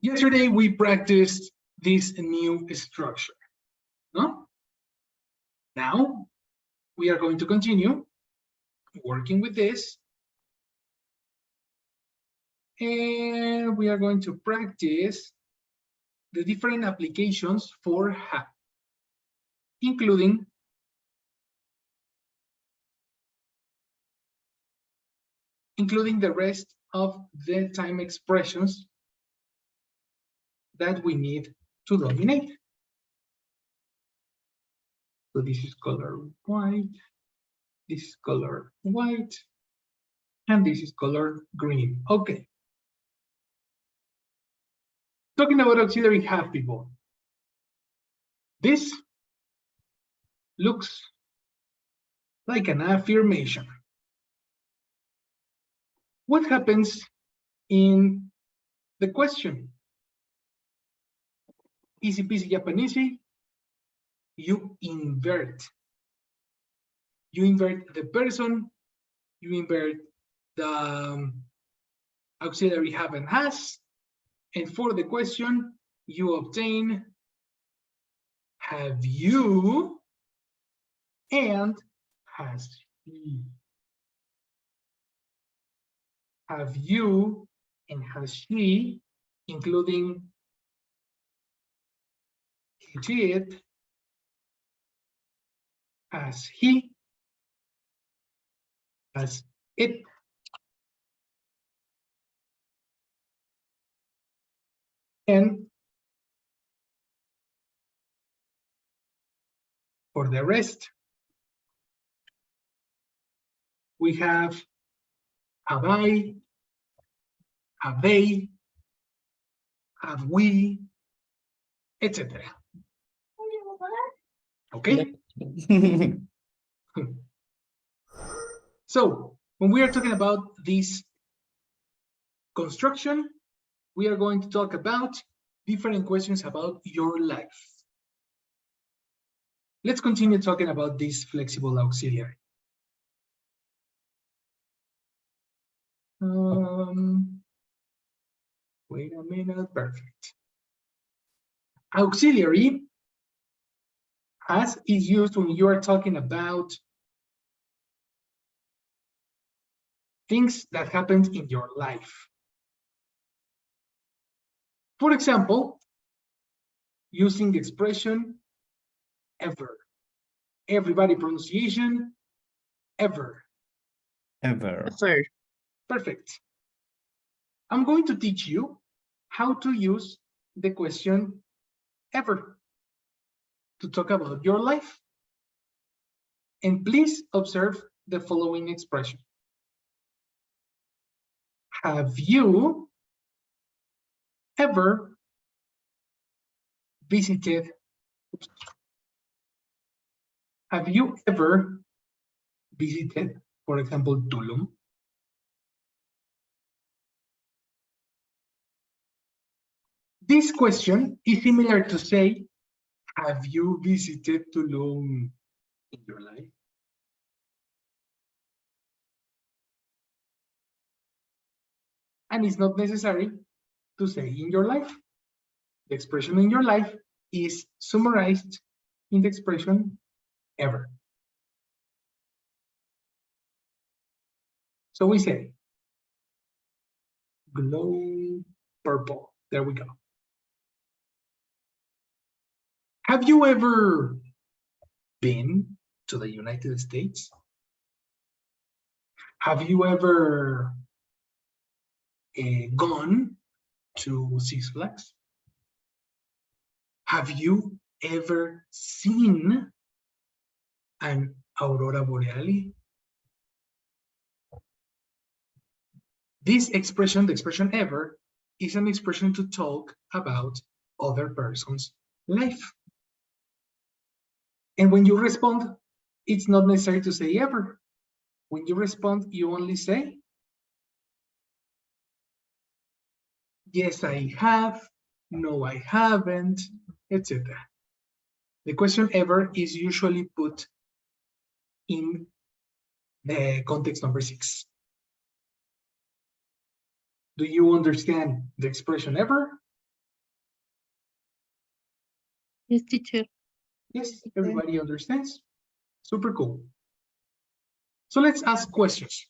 Yesterday, we practiced this new structure, no? Now, we are going to continue working with this. And we are going to practice the different applications for have, including the rest of the time expressions that we need to dominate. So this is color white, this is color white, and this is color green. Okay. Talking about auxiliary have, people. This looks like an affirmation. What happens in the question? Easy peasy Japanesey. You invert. You invert the person. You invert the auxiliary have and has. And for the question, you obtain have you and has he. Have you and has she, including he did, has he, has it. And for the rest, we have I, have they, have we, etc. Okay? So, when we are talking about this construction, we are going to talk about different questions about your life. Let's continue talking about this flexible auxiliary. Wait a minute, perfect. Auxiliary has is used when you are talking about things that happened in your life. For example, using the expression ever. Everybody pronunciation, ever. Ever. Ever. Perfect. I'm going to teach you how to use the question ever to talk about your life. And please observe the following expression. Have you ever visited? Have you ever visited, for example, Tulum? This question is similar to say, have you visited Tulum in your life? And it's not necessary to say in your life. The expression in your life is summarized in the expression ever. So we say, glow purple. There we go. Have you ever been to the United States? Have you ever gone to Six Flags? Have you ever seen an aurora borealis? This expression, the expression ever, is an expression to talk about other person's life. And when you respond, it's not necessary to say ever. When you respond, you only say, yes, I have, no, I haven't, etc. The question ever is usually put in the context number 6. Do you understand the expression ever? Yes, teacher. Yes, everybody understands. Super cool. So let's ask questions.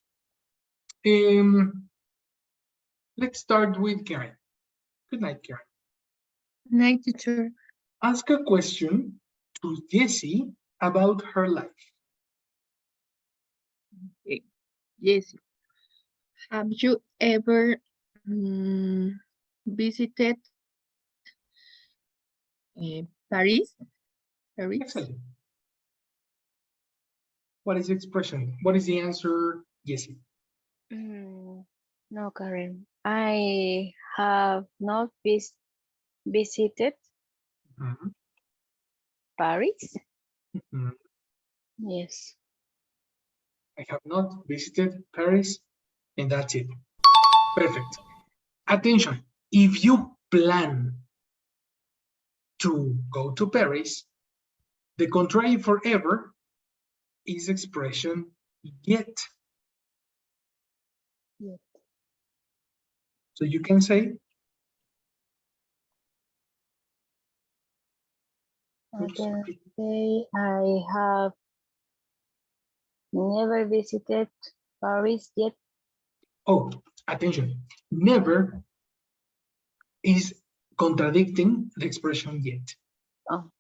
Let's start with Karen. Good night, Karen. Night, teacher. Ask a question to Jessie about her life. Okay. Yes. Have you ever visited Paris? Paris? Excellent. What is the expression? What is the answer, Jessie? No, Karen. I have not visited Mhm. Paris. Mhm. Yes. I have not visited Paris, and that's it. Perfect. Attention. If you plan to go to Paris, the contrary for ever is expression yet. Yet. So you can say, I can say I have never visited Paris yet. oh, attention, never is contradicting the expression yet. Oh.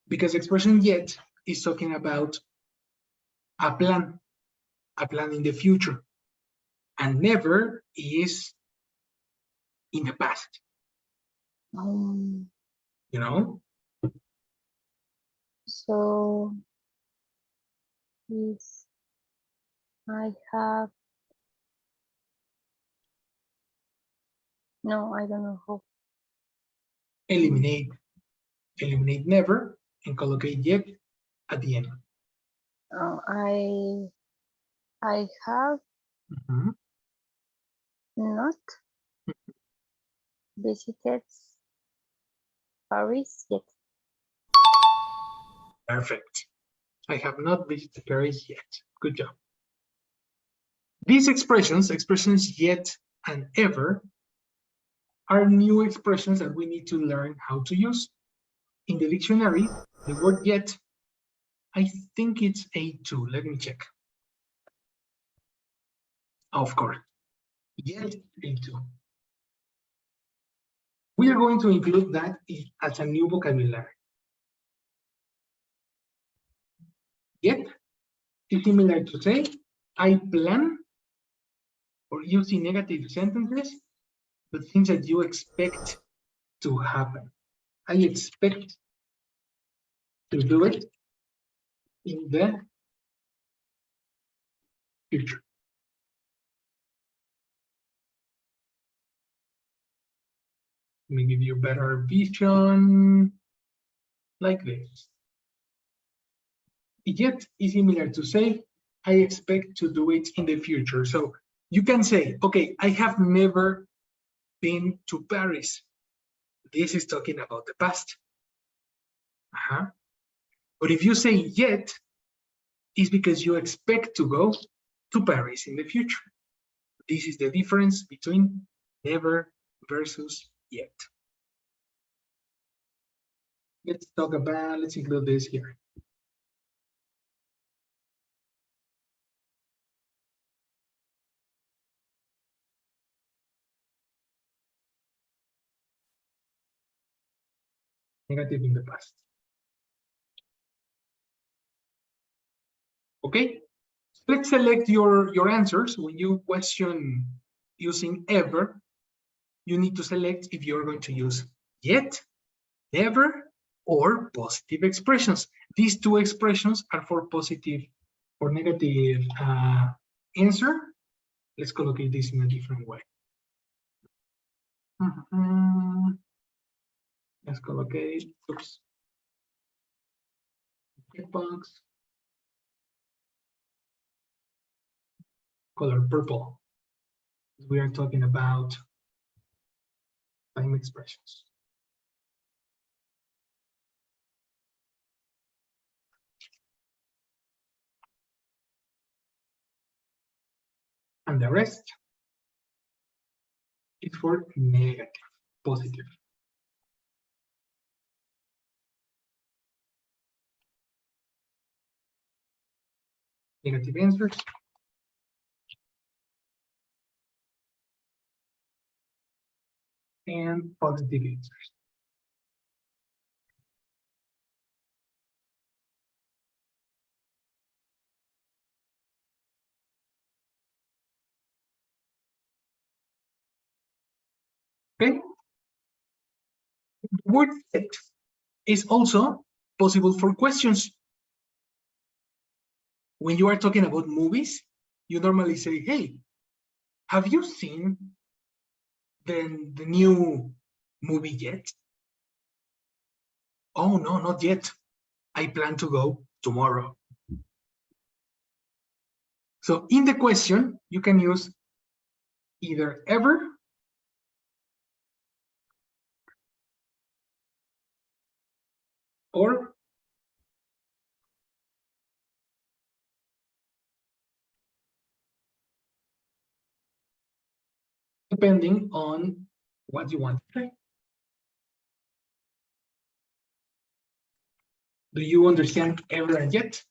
Because expression yet is talking about a plan in the future, and never is in the past, Um, you know? so if I have no, I don't know how. Eliminate never and collocate yet at the end. I have Mhm. not visited Paris yet. Perfect. I have not visited Paris yet. Good job. These expressions yet and ever, are new expressions that we need to learn how to use. In the dictionary, the word yet, I think it's A2. Let me check. Of course, yet A2. We are going to include that as a new vocabulary. Yet is similar to say, I plan, or using negative sentences, the things that you expect to happen. I expect to do it in the future. Let me give you better vision, like this. Yet is similar to say, I expect to do it in the future. So you can say, okay, I have never been to Paris. This is talking about the past. But if you say yet, it's because you expect to go to Paris in the future. This is the difference between never versus yet. Let's include this here. Negative in the past. Okay, let's select your answers. When you question using ever, you need to select if you're going to use yet, never, or positive expressions. These two expressions are for positive or negative answer. Let's collocate this in a different way. Let's collocate, oops, checkbox, color purple. We are talking about time expressions. And the rest is for negative, positive. negative answers. And positive answers. Okay. The word set is also possible for questions. When you are talking about movies, you normally say, hey, have you seen the new movie yet? Oh, no, not yet. I plan to go tomorrow. So in the question, you can use either ever or depending on what you want to say. Do you understand ever and yet?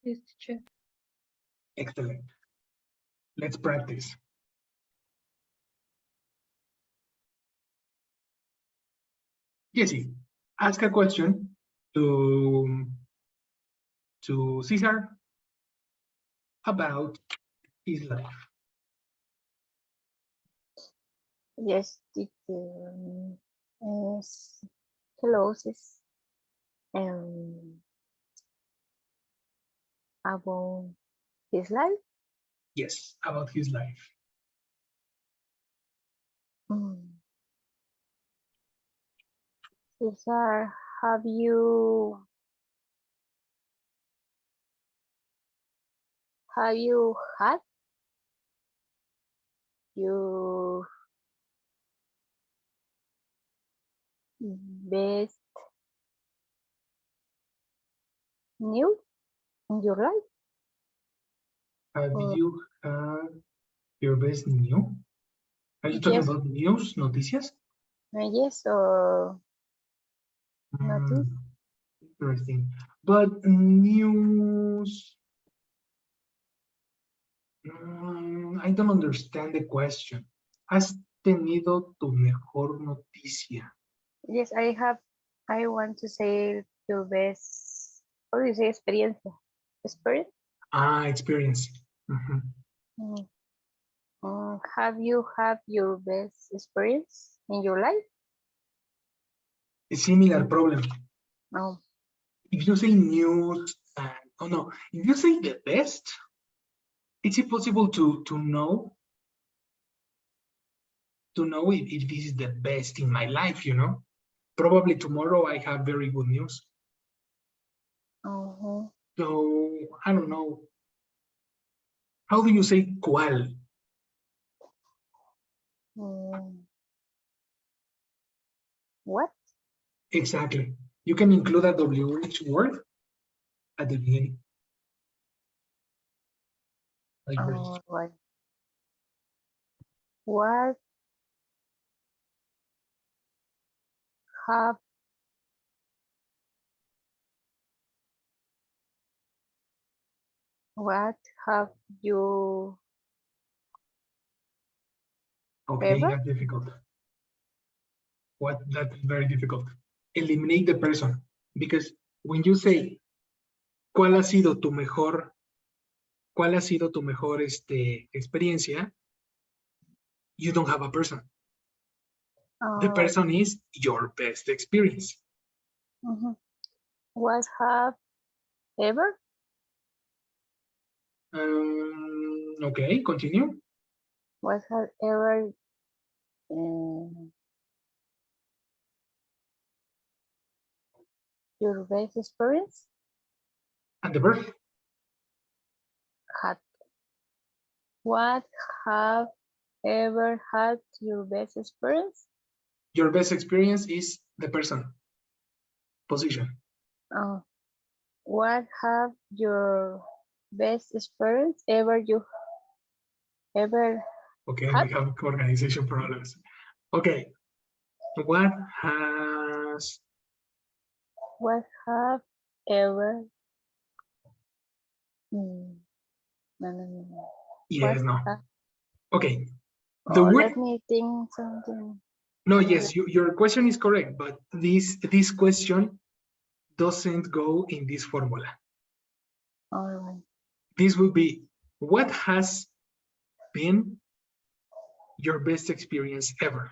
Yes, teacher. Excellent. Let's practice. Jesse, ask a question to Cesar about his life. Yes, teacher. Yes. Hello, sis. About his life. Yes, about his life. Cesar, have you had your best news in your life? Have Or you had your best news? Are you talking yes, about news, noticias? yes, or notice? Interesting. But news, I don't understand the question. ¿Has tenido tu mejor noticia? Yes, I want to say your best, how do you say experiencia? Experience? Experience. Mhm. Have you had your best experience in your life? A similar problem. No. If you say news, oh no, if you say the best, it's impossible to know if this is the best in my life, you know. Probably tomorrow I have very good news. So I don't know. How do you say cuál? What? Exactly. You can include a WH word at the beginning. Like What have What have you okay, ever? that's difficult. That's very difficult. Eliminate the person. Because when you say ¿cuál ha sido tu mejor experiencia? You don't have a person. The person is your best experience. What have ever? Okay, continue. What have ever your best experience And the verb. had? What have ever had your best experience? Your best experience is the person. Position. What have your best experience ever Okay, had? we have organization problems. Okay, what has What have ever? No. Yes, What no. have, Okay. The oh, word, let me think something. no, yes, your question is correct, but this question doesn't go in this formula. All right. This would be, what has been your best experience ever?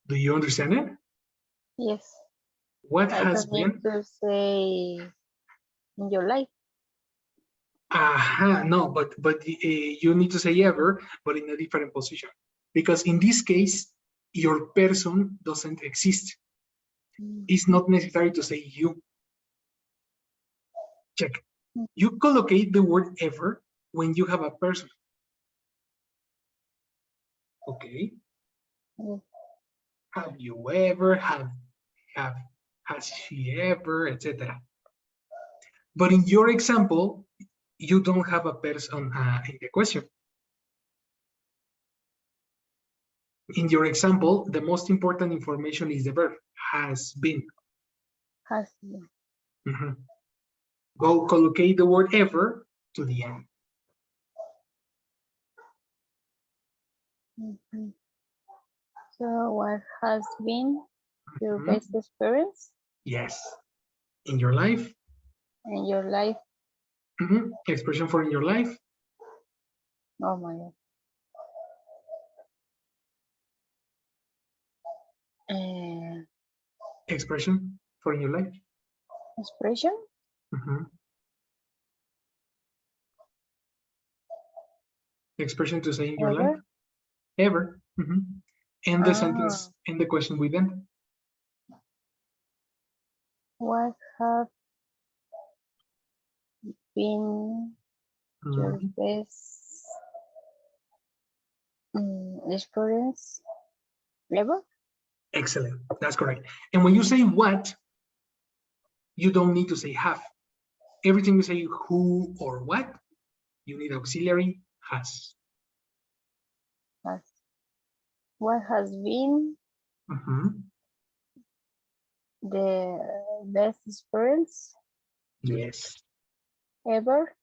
Do you understand it? Yes. What I has don't need been? to say in your life. No, but you need to say ever, but in a different position. Because in this case, your person doesn't exist. It's not necessary to say you. Check. You collocate the word ever when you have a person. Okay. Yes. Have you ever, has she ever, etc. But in your example, you don't have a person in the question. In your example, the most important information is the verb, has been. Has been. Go collocate the word ever to the end. So what has been your best experience Yes. In your life. in your life? Expression for in your life. Oh my God. Expression for in your life. Expression? Expression to say in your Ever? life. Ever. End the sentence, end the question with them. What have been your best experience ever? Excellent. That's correct. And when you say what, you don't need to say have. Everything you say who or what, you need auxiliary has. Has. What has been the best experience Yes. ever?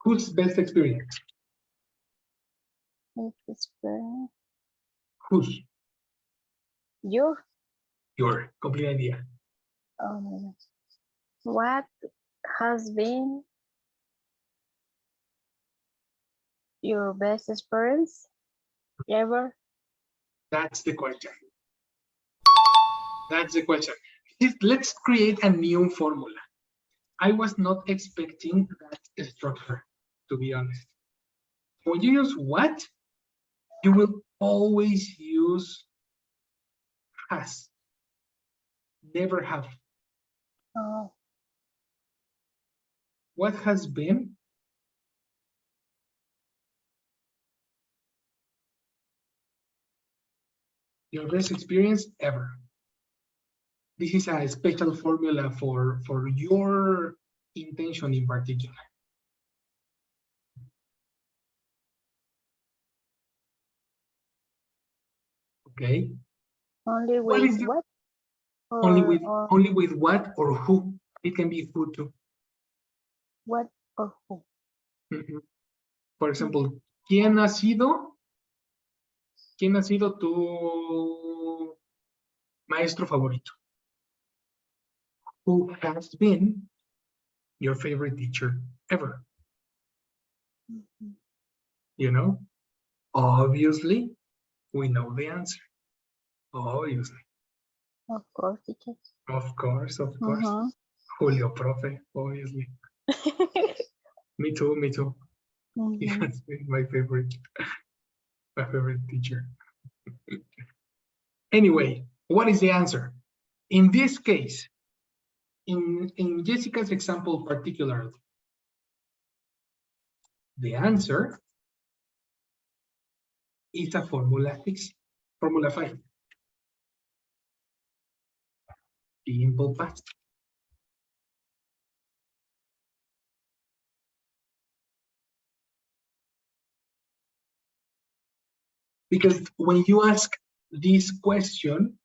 Whose best experience? Best experience. Whose? Your? Your complete idea. Oh my God. What has been your best experience ever? That's the question. That's the question. Let's create a new formula. I was not expecting that structure, to be honest. When you use what, you will always use has. Never have. Oh. What has been? Your best experience ever. This is a special formula for your intention in particular. Okay. Only with what? Only with what or who. It can be who too. What or who? Por ejemplo, ¿quién ha sido tu maestro favorito? Who has been your favorite teacher ever? You know, obviously, we know the answer. Obviously. Of course, teachers. Of course. Julio Profe, obviously. Me too. He has been my favorite teacher. Anyway, what is the answer? In this case, in Jessica's example particularly, the answer is a formula 6, formula 5. Simple past. Because when you ask this question,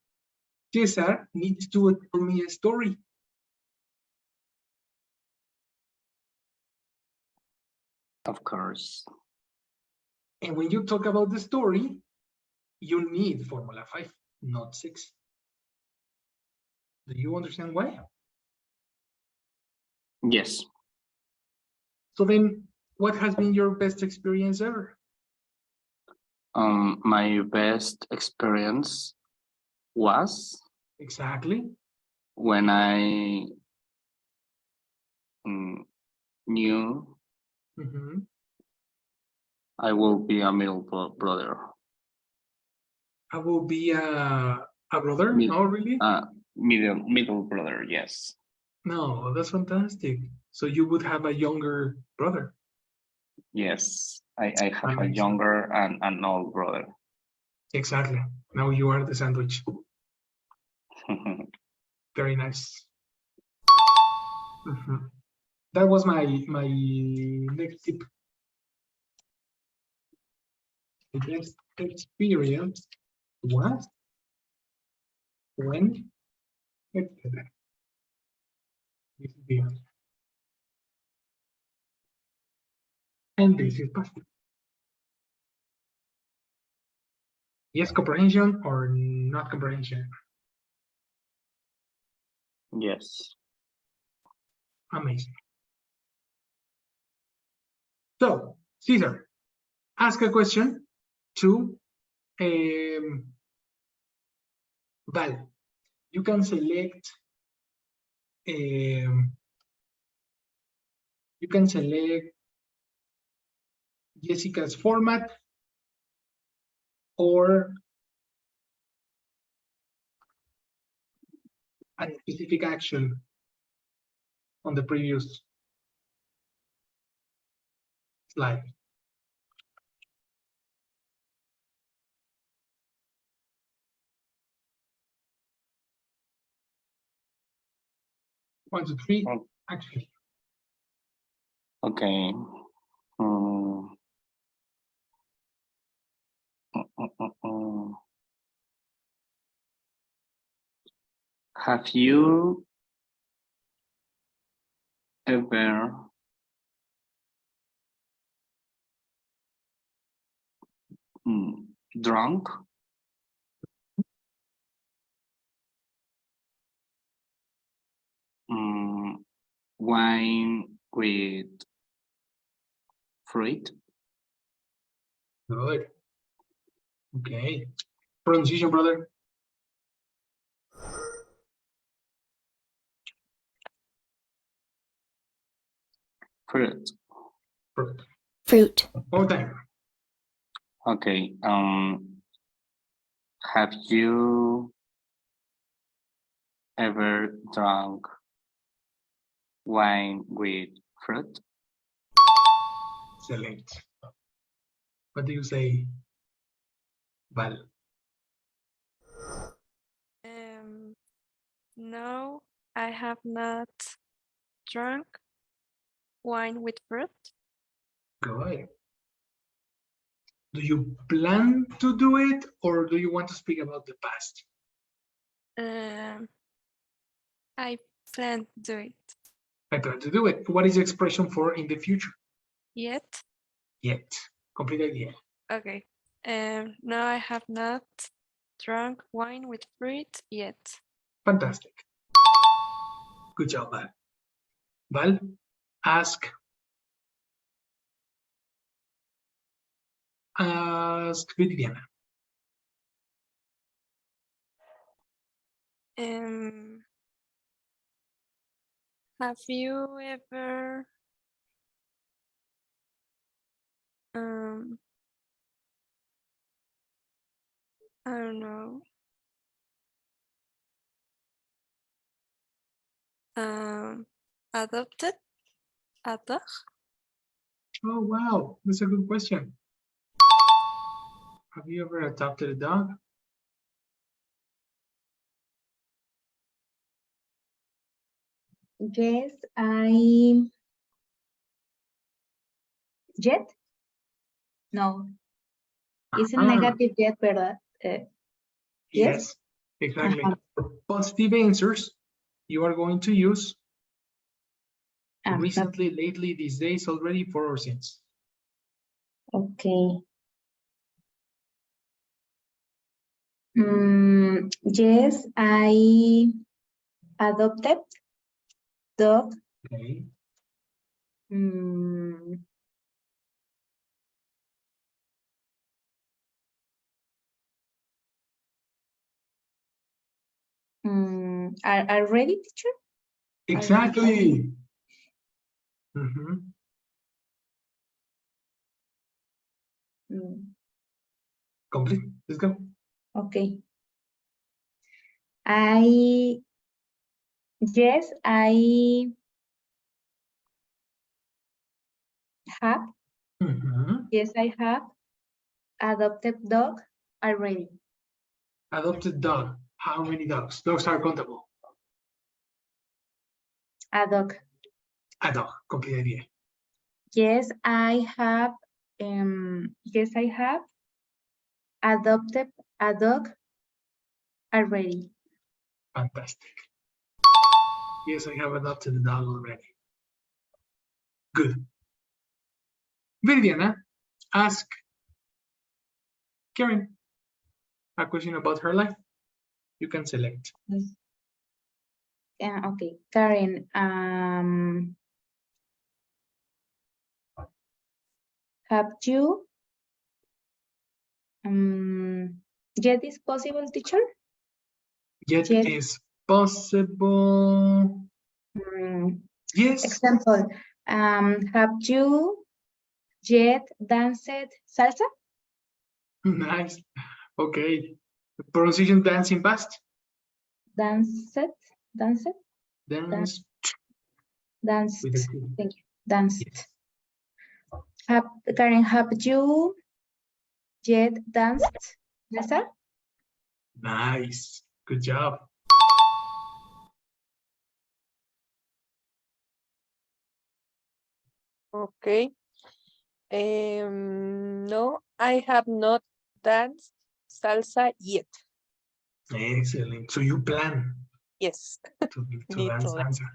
Cesar needs to tell me a story. Of course. And when you talk about the story, you need Formula 5, not 6. Do you understand why? Yes. So then, what has been your best experience ever? My best experience was Exactly. when I knew Mhm. I will be a middle brother. I will be a brother? No, really? Middle brother, yes. No, that's fantastic. So you would have a younger brother. Yes, I have a Amazing. younger and an old brother. Exactly. Now you are the sandwich. Very nice. Mhm. That was my next tip. The best experience was when this is the answer. And this is past. Yes, comprehension or not comprehension. Yes. Amazing. So, Caesar, ask a question to Val. You can select Jessica's format or a specific action on the previous slide. One, two, three, action. Okay. Have you ever drunk wine with fruit? Good. Okay. Pronunciation, brother. Fruit. Fruit. Fruit. More time. Okay. Have you ever drunk wine with fruit? Excellent. What do you say, Val? No, I have not drunk wine with fruit. Good. Do you plan to do it or do you want to speak about the past? I plan to do it. I plan to do it. What is the expression for in the future? Yet? Yet. Complete idea. Okay. No, I have not drunk wine with fruit yet. Fantastic. Good job, Val. Val, ask Viviana. Have you ever I don't know. Adopted a dog? Oh, wow. That's a good question. Have you ever adopted a dog? Yes, I. Jet? No. It's a negative jet, ¿verdad? Yes. Exactly. Uh-huh. For positive answers, you are going to use Have. recently, lately, these days, already, for or since. Okay. Yes, I adopted dog. Okay. Mm, are ready, teacher? Exactly. Mhm. Mm, Complete. Let's go. okay. Yes, I have. Mhm. Yes, I have adopted dog already. Adopted dog. How many dogs? Dogs are countable. A dog. A dog. Complete idea. Yes, I have. Yes, I have adopted a dog already. Fantastic. Yes, I have adopted a dog already. Good. Viviana, ask Karen a question about her life. You can select. Okay, Karen. Have you? Yet is possible, teacher? Yet Yet. is possible. Yes. Example. Have you yet danced salsa? Nice. Okay. Pronunciation dancing past. Danced. Dance Danced. with a T. Thank you. Danced. Yes. Karen, have you yet danced salsa? Nice. Good job. Okay. No, I have not danced salsa yet. Excellent. So you plan Yes. to Need dance to learn. salsa.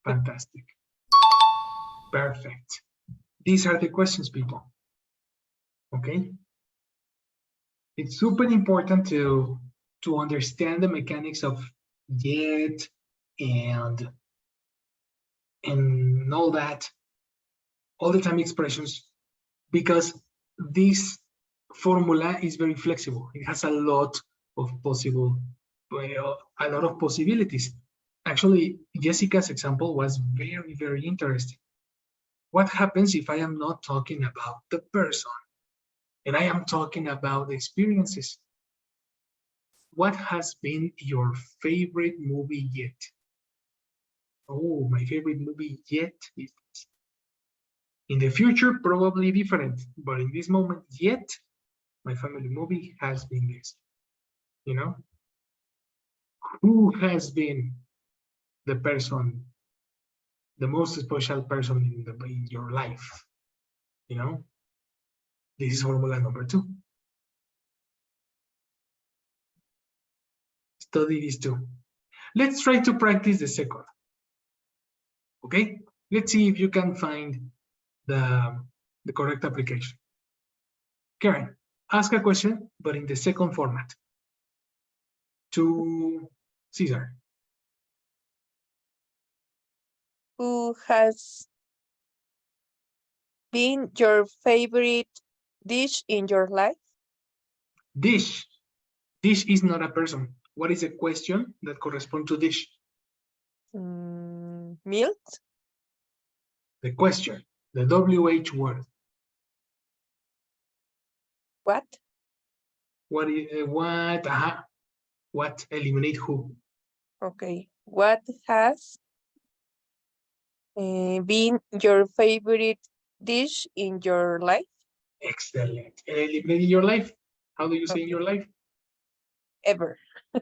Fantastic. Perfect. These are the questions, people. Okay. It's super important to understand the mechanics of yet and all that, all the time expressions, because this formula is very flexible. It has a lot of possibilities. Actually, Jessica's example was very, very interesting. What happens if I am not talking about the person and I am talking about experiences? What has been your favorite movie yet? Oh, my favorite movie yet is in the future, probably different, but in this moment yet, my family movie has been this. You know, who has been the person, the most special person in your life? You know, this is formula number 2. Study these 2. Let's try to practice the second. Okay, let's see if you can find the correct application. Karen, ask a question, but in the second format. To Cesar. Who has been your favorite dish in your life? Dish. Dish is not a person. What is a question that corresponds to dish? Milk? The question, the WH word. What? What is what? What? Eliminate who? Okay. What has been your favorite dish in your life? Excellent. Eliminate in your life. How do you say in your life? Ever.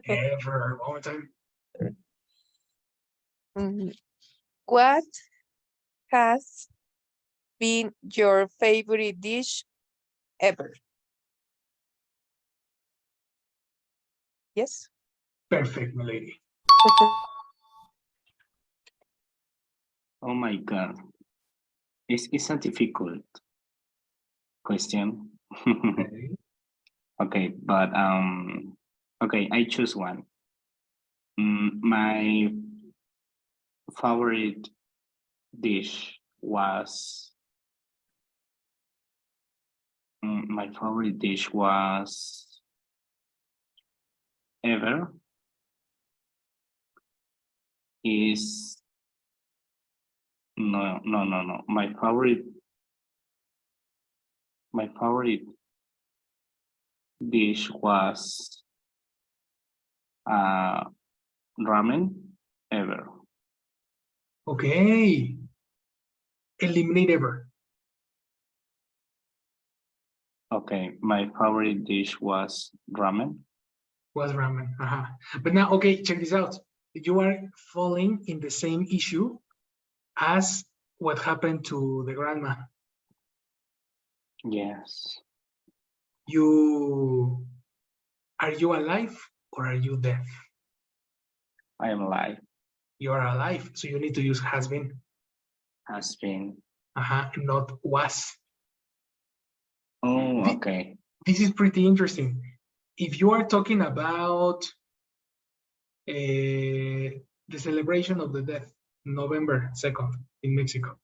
Ever. One more time. What has been your favorite dish ever? Yes. Perfect, my lady. Oh my God. It's a difficult question. Okay. Okay, but okay, I choose one. My favorite dish was ever is no. My favorite dish was ramen ever. Okay. Eliminate ever. Okay, my favorite dish was ramen. Was ramen. But now, okay, check this out. You are falling in the same issue as what happened to the grandma. Yes. Are you alive or are you dead? I am alive. You are alive, so you need to use has been. Has been. Not was. Oh, okay. This is pretty interesting. If you are talking about the celebration of the death, November 2nd in Mexico.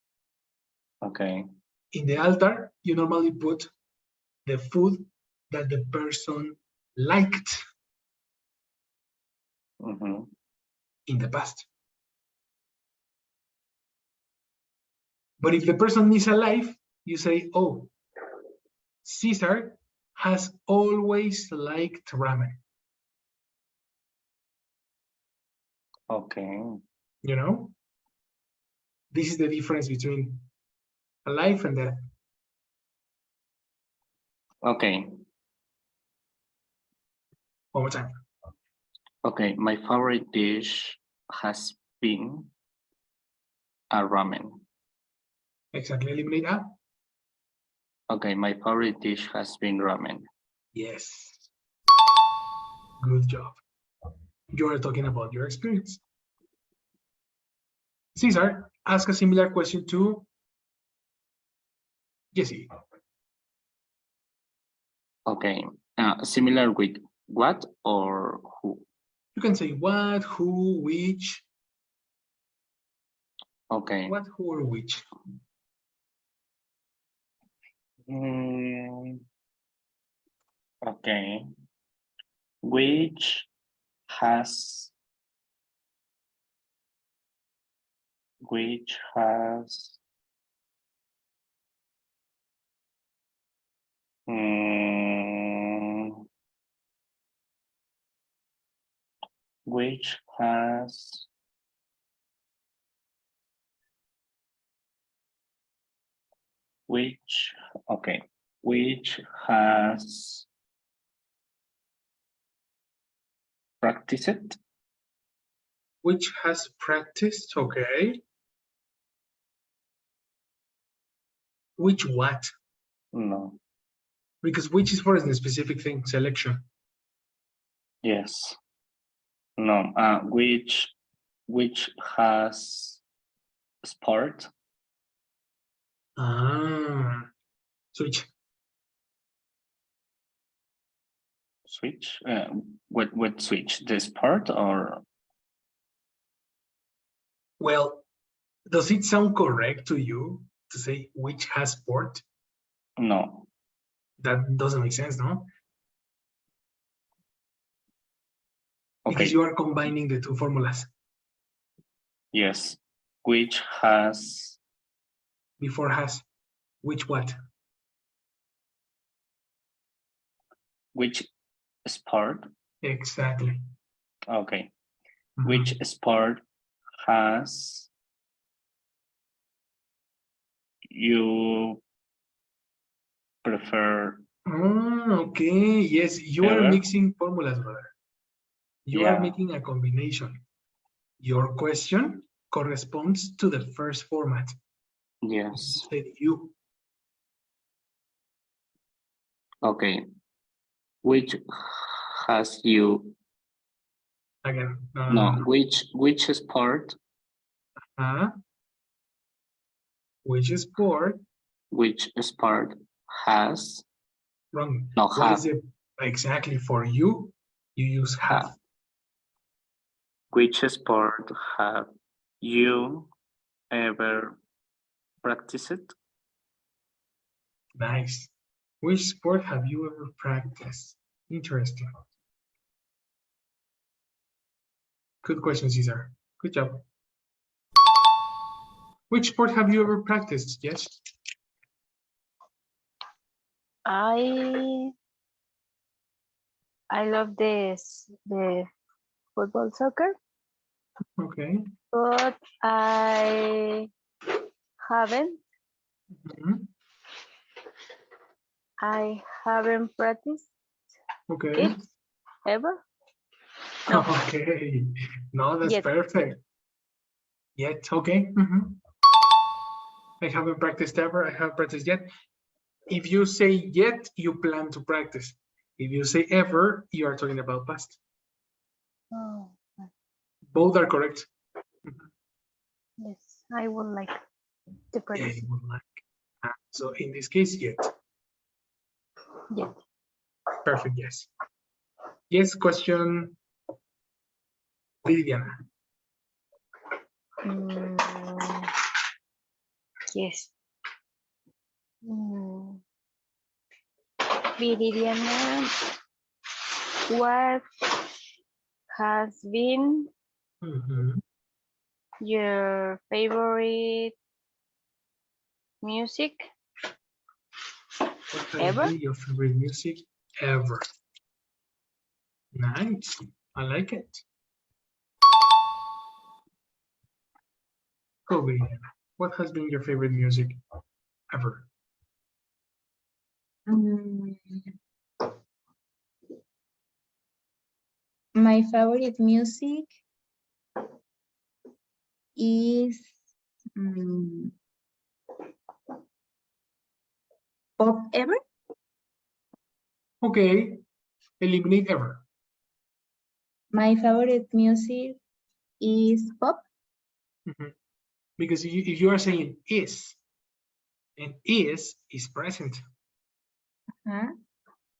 Okay. In the altar, you normally put the food that the person liked in the past. But if the person is alive, you say, oh, Caesar has always liked ramen. Okay. You know? This is the difference between alive and dead. Okay. One more time. Okay, my favorite dish has been a ramen. Exactly. Eliminate a. Okay, my favorite dish has been ramen. Yes. Good job. You are talking about your experience. Caesar, ask a similar question to Jesse. Okay, similar with what or who? You can say what, who, which. Okay. What, who, or which? Okay. Which has which has which has which okay which has practiced. Which has practiced, okay. Which what? No. Because which is for a specific thing, selection. Yes. No. Which has sport. Switch. Switch. What switch? The sport or? Well, does it sound correct to you to say which has sport? No. That doesn't make sense, no? Okay. Because you are combining the two formulas. Yes. Which has. Before has. Which what? Which sport? Exactly. Okay. Which sport has you prefer? Okay. Yes, you are mixing formulas, brother. You are making a combination. Your question corresponds to the first format. Yes. You said you. Okay. Which has you Again, No, which sport, which sport? which sport has, Wrong. no, What have, is it exactly for you? You use have. which sport have you ever practiced? Nice. Which sport have you ever practiced? Interesting. Good question, Cesar. Good job. Which sport have you ever practiced? Yes. I love the football soccer, Okay. but I haven't Mhm. practiced Okay. it ever. No. Okay. No, that's Yet. perfect. Yet. Okay. I haven't practiced ever. I haven't practiced yet. If you say yet, you plan to practice. If you say ever, you are talking about past. Oh, Both are correct. yes, I would like to Yeah, practice you would like. So in this case, yet. yet. Perfect. Yes. Yes. Question. Viviana. Yes. Viridiana, what has been your favorite music What has ever? been your favorite music ever? Nice. I like it. Go, Viviana. What has been your favorite music ever? My favorite music is pop ever. Okay. Eliminate ever. My favorite music is pop. Because if you are saying is, and is present.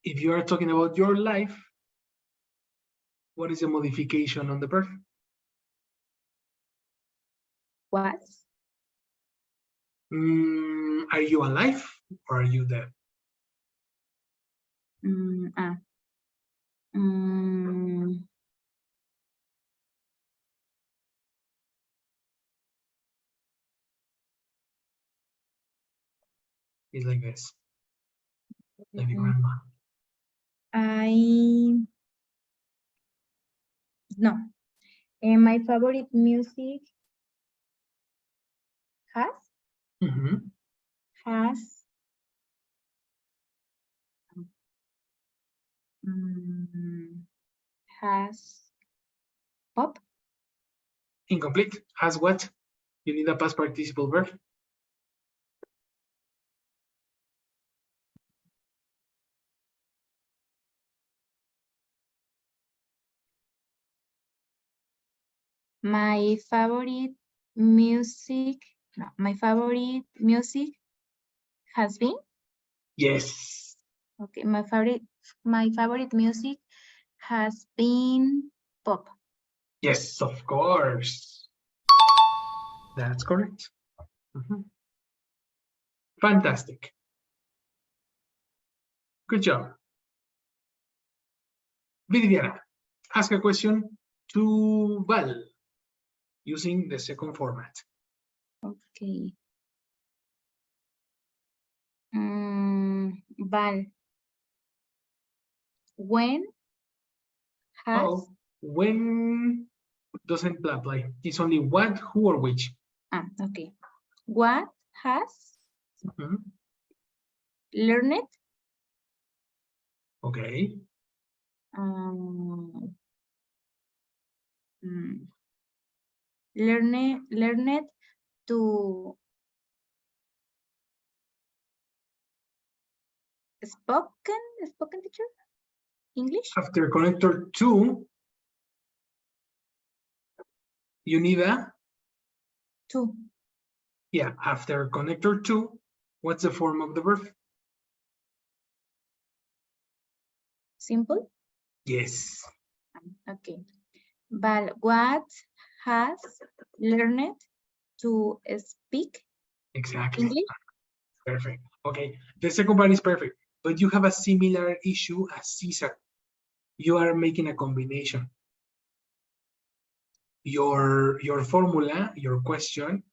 If you are talking about your life, what is the modification on the verb? What? Are you alive or are you dead? It's like this. Like the grandma. No. My favorite music has pop. Incomplete. Has what? You need a past participle verb. My favorite music has been. Yes. Okay, my favorite music has been pop. Yes, of course. That's correct. Fantastic. Good job. Viviana, ask a question to Val using the second format. Okay. Val. When has. When doesn't apply. It's only what, who, or which. Okay. What has learned? Okay. Learned to spoken teacher English. After connector to, You need a, To. yeah, after connector to, what's the form of the verb? Simple. Yes. Okay. But what has learned to speak Exactly. English? Perfect. Okay. The second part is perfect, but you have a similar issue as Caesar. You are making a combination. Your formula, your question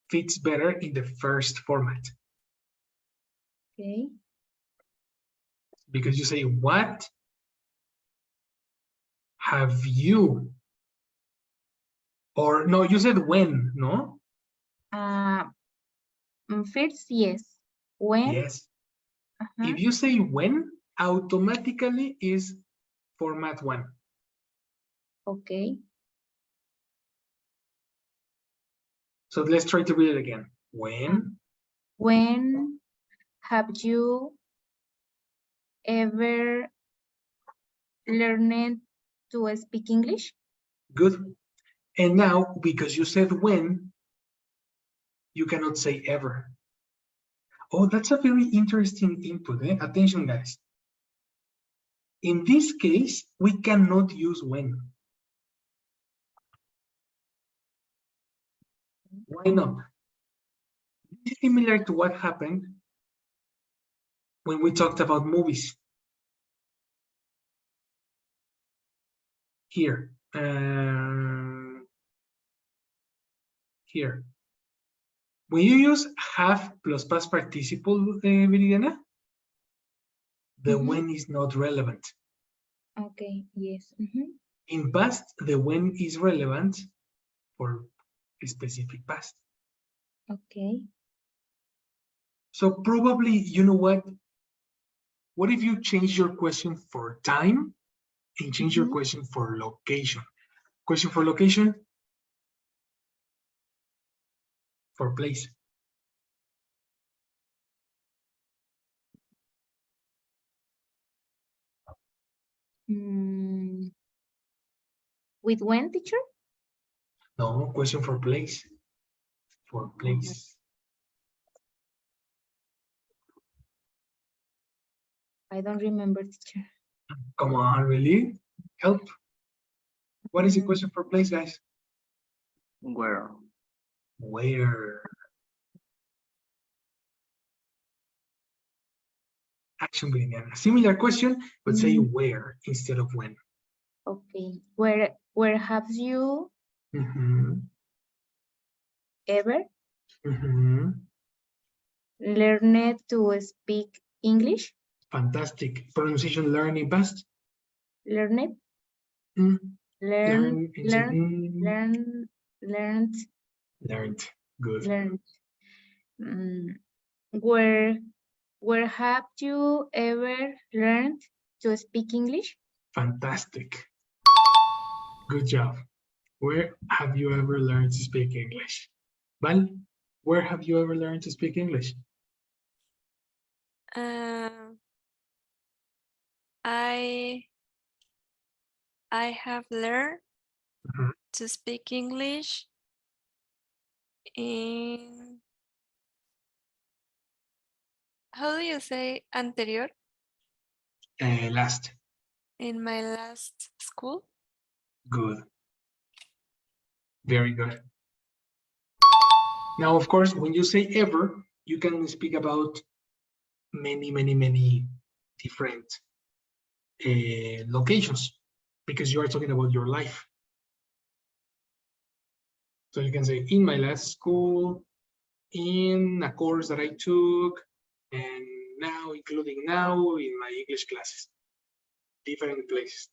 fits better in the first format Okay. because you say, what have you? Or no, you said when, no? First, yes. When? Yes. Uh-huh. If you say when, automatically is format one. Okay. So let's try to read it again. When have you ever learned to speak English? Good. And now, because you said when, you cannot say ever. Oh, that's a very interesting input. Attention, guys. In this case, we cannot use when. Why not? It's similar to what happened when we talked about movies. Here. Here. When you use have plus past participle, Viridiana, the when is not relevant. Okay, yes. In past, the when is relevant for a specific past. Okay. So probably, you know what? What if you change your question for time and change your question for location? Question for location, for place. With when, teacher? No, question for place. For place. I don't remember, teacher. Come on, really? Help. What is the question for place, guys? Where? Where? Action Viridiana. Similar question, but say where instead of when. Okay. Where have you ever learned to speak English? Fantastic. Pronunciation learning past. Learned? Learned. Good. Learned. Where have you ever learned to speak English? Fantastic. Good job. Where have you ever learned to speak English? Val, where have you ever learned to speak English? I have learned to speak English in, how do you say anterior? Last. In my last school. Good. Very good. Now, of course, when you say ever, you can speak about many different locations because you are talking about your life. So you can say in my last school, in a course that I took, and now, including now, in my English classes. Different places.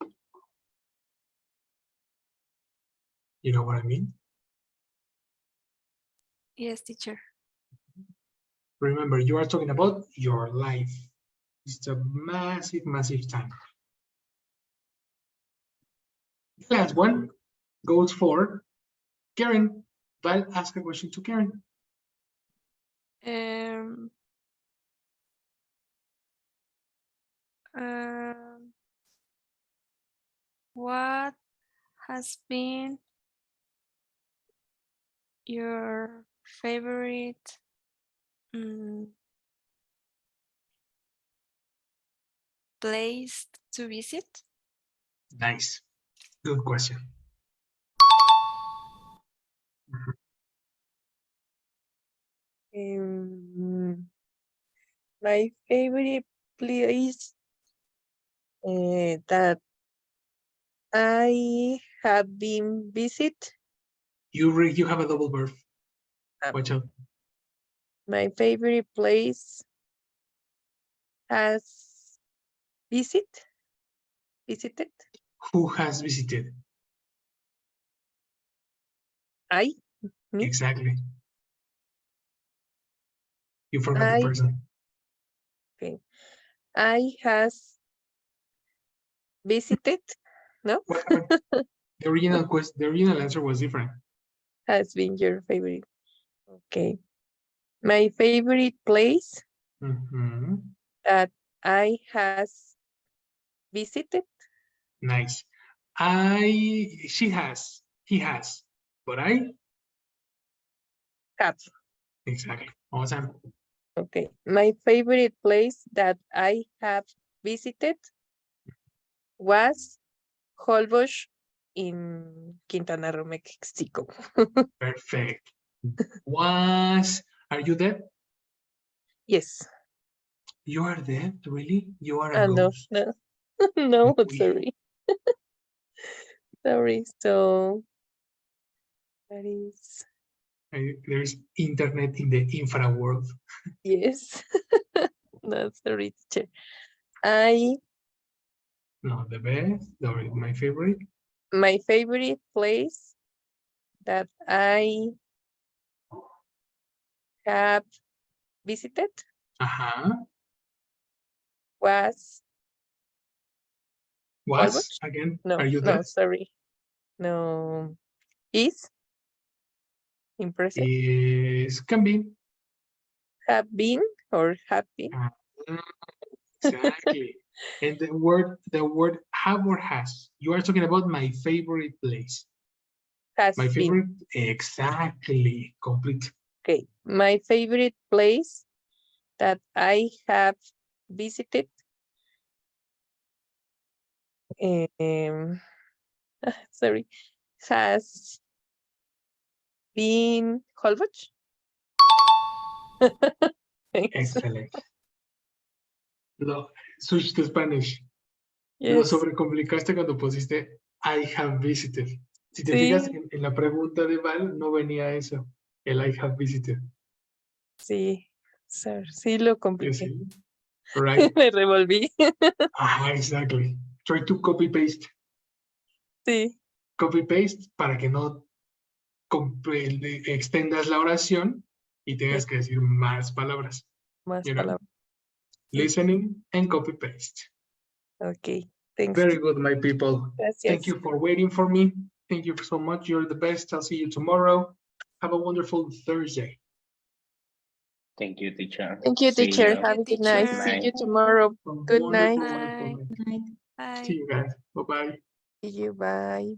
You know what I mean? Yes, teacher. Remember, you are talking about your life. It's a massive time. The last one goes for Karen. Val, ask a question to Karen. What has been your favorite place to visit? Nice. Good question. My favorite place that I have been visit. You have a double verb. Watch out. My favorite place has visited. Who has visited? I. Me? Exactly. You forgot the I. person. Okay. I has visited. No. What happened? The original answer was different. Has been your favorite. Okay. My favorite place Mhm. that I has visited. Nice. He has, but I, Have. exactly. Awesome. Okay. My favorite place that I have visited was Holbox in Quintana Roo, Mexico. Perfect. Are you dead? Yes. You are dead? Really? You are a No, ghost? no, no, We- sorry. Sorry. So that is There's internet in the infra world. yes. No, sorry, teacher. No, the best, my favorite. My favorite place that I have visited Uh-huh. was Was Holbox. again? No, Are you no, dead? sorry. No, is impressive. Can be. Have been or have been. Ah, exactly. And the word have or has. You are talking about my favorite place. Has My been. favorite, exactly, complete. Okay, my favorite place that I have visited sorry, has been Holbox. Thanks. Excellent. Switch to Spanish. Lo Yes, sobrecomplicaste cuando pusiste I have visited. Si te sí, fijas en la pregunta de Val, no venía eso, el I have visited. sí, sí lo You compliqué. see? Right? Me revolví. Exactly. Try to copy paste. Sí, Copy paste para que no extendas la oración y tengas que decir más palabras. más You know? palabras. Sí. Listening and copy paste. Ok, thanks. Very good, my people. Gracias. Thank you for waiting for me. Thank you so much. You're the best. I'll see you tomorrow. Have a wonderful Thursday. Thank you, teacher. Thank you, See teacher. you. Have a good night. teacher. See you tomorrow. Good night. Wonderful, wonderful Bye. night. Bye. See you guys. Bye-bye. See you. Bye.